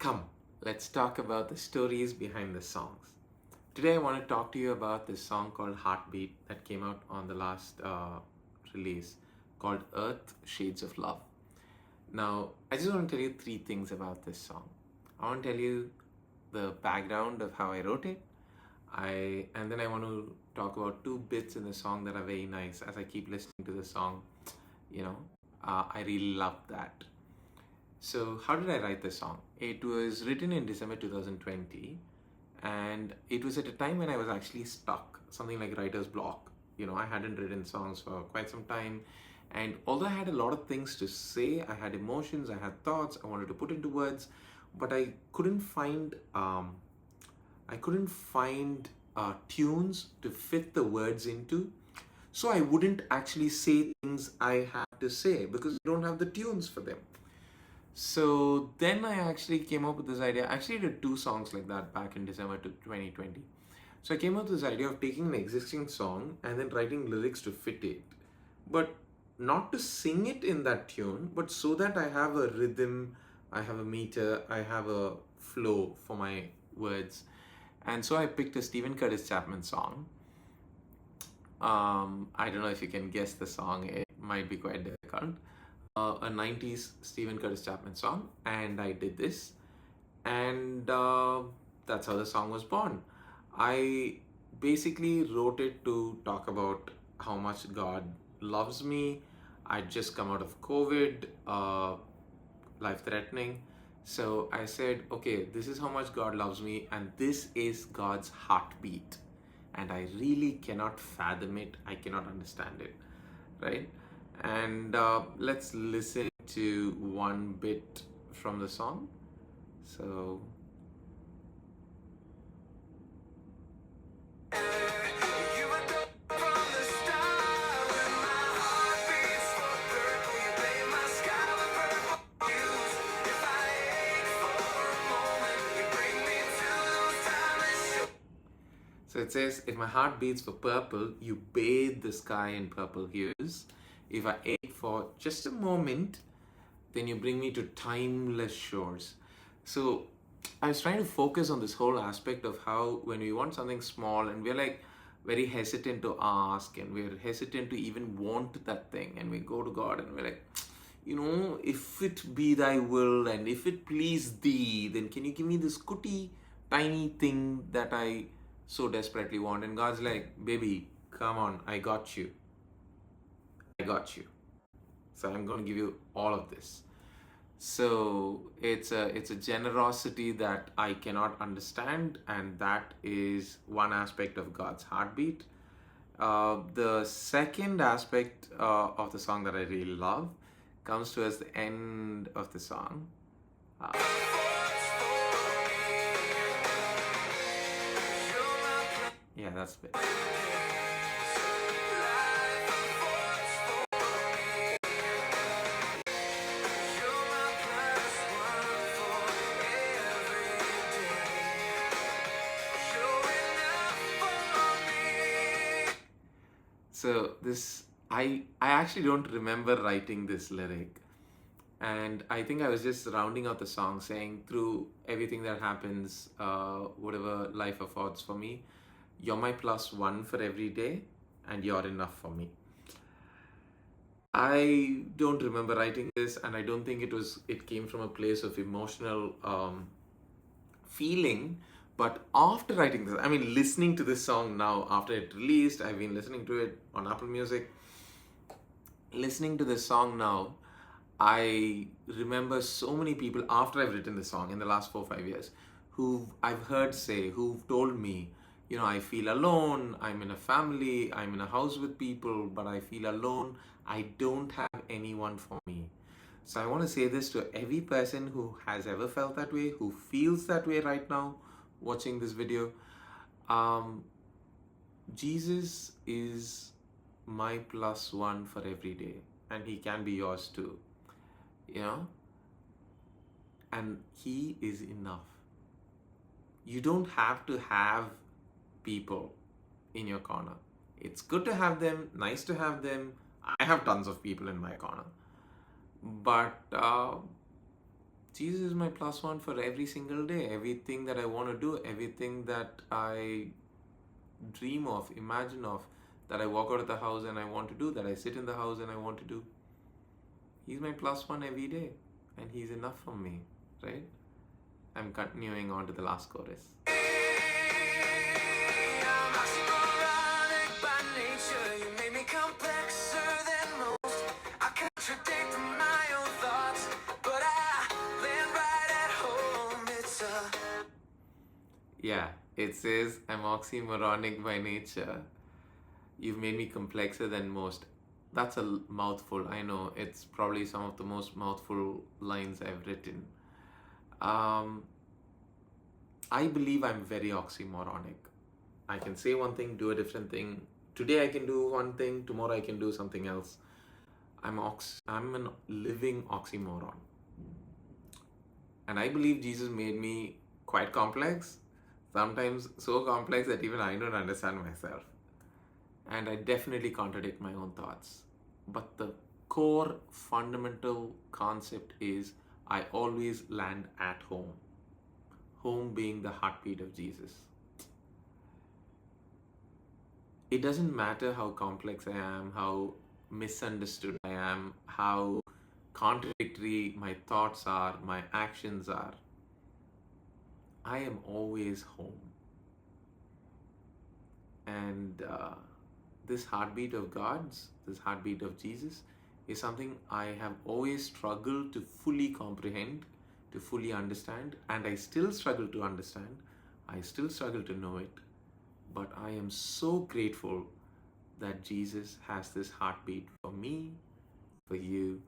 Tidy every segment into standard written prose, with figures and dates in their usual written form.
Come, let's talk about the stories behind the songs. Today, I want to talk to you about this song called Heartbeat that came out on the last release called Earth Shades of Love. Now, I just want to tell you three things about this song. I want to tell you the background of how I wrote it. And then I want to talk about two bits in the song that are very nice. As I keep listening to the song, I really love that. So, how did I write this song? It was written in December 2020, and it was at a time when I was actually stuck, something like writer's block. I hadn't written songs for quite some time, and although I had a lot of things to say, I had emotions, I had thoughts, I wanted to put into words, but I couldn't find tunes to fit the words into. So I wouldn't actually say things I have to say because I don't have the tunes for them. So then I actually came up with this idea. I actually did two songs like that back in December 2020. So I came up with this idea of taking an existing song and then writing lyrics to fit it. But not to sing it in that tune, but so that I have a rhythm, I have a meter, I have a flow for my words. And so I picked a Stephen Curtis Chapman song. I don't know if you can guess the song, it might be quite difficult. A 90s Stephen Curtis Chapman song, and I did this, and that's how the song was born. I basically wrote it to talk about how much God loves me. I'd just come out of COVID, life threatening. So I said, okay, this is how much God loves me, and this is God's heartbeat. And I really cannot fathom it, I cannot understand it, right? And let's listen to one bit from the song. So, so it says, if my heart beats for purple, you bathe the sky in purple hues. If I ache for just a moment, then you bring me to timeless shores. So I was trying to focus on this whole aspect of how when we want something small and we're like very hesitant to ask and we're hesitant to even want that thing, and we go to God and we're like, if it be thy will and if it please thee, then can you give me this cutie tiny thing that I so desperately want? And God's like, baby, come on, I got you. So I'm going to give you all of this. So it's a generosity that I cannot understand, and that is one aspect of God's heartbeat. The second aspect of the song that I really love comes towards the end of the song. Uh, yeah, that's it. So this, I actually don't remember writing this lyric, and I think I was just rounding out the song saying, through everything that happens, whatever life affords for me, you're my plus one for every day, and you're enough for me. I don't remember writing this, and I don't think it came from a place of emotional feeling. But after writing this, I mean, listening to this song now, after it released, I've been listening to it on Apple Music. Listening to this song now, I remember so many people after I've written this song in the last 4 or 5 years I've heard say, who've told me, I feel alone, I'm in a family, I'm in a house with people, but I feel alone, I don't have anyone for me. So I want to say this to every person who has ever felt that way, who feels that way right now, watching this video. Jesus is my plus one for every day, and he can be yours too, and he is enough. You don't have to have people in your corner. It's good to have them, nice to have them. I have tons of people in my corner, but Jesus is my plus one for every single day. Everything that I want to do, everything that I dream of, imagine of, that I walk out of the house and I want to do, that I sit in the house and I want to do. He's my plus one every day, and He's enough for me, right? I'm continuing on to the last chorus. Yeah, it says I'm oxymoronic by nature. You've made me complexer than most. That's a mouthful. I know it's probably some of the most mouthful lines I've written. Um, I believe I'm very oxymoronic. I can say one thing, do a different thing. Today I can do one thing, tomorrow I can do something else. I'm a living oxymoron. And I believe Jesus made me quite complex, sometimes so complex that even I don't understand myself. And I definitely contradict my own thoughts. But the core fundamental concept is I always land at home. Home being the heartbeat of Jesus. It doesn't matter how complex I am, how misunderstood I am, how contradictory my thoughts are, my actions are. I am always home. And this heartbeat of God's, this heartbeat of Jesus, is something I have always struggled to fully comprehend, to fully understand, and I still struggle to understand. I still struggle to know it. But I am so grateful that Jesus has this heartbeat for me, for you,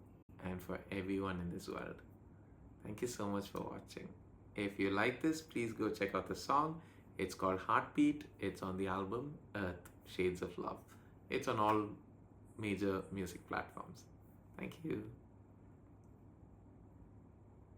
and for everyone in this world. Thank you so much for watching. If you like this, please go check out the song. It's called Heartbeat. It's on the album Earth, Shades of Love. It's on all major music platforms. Thank you.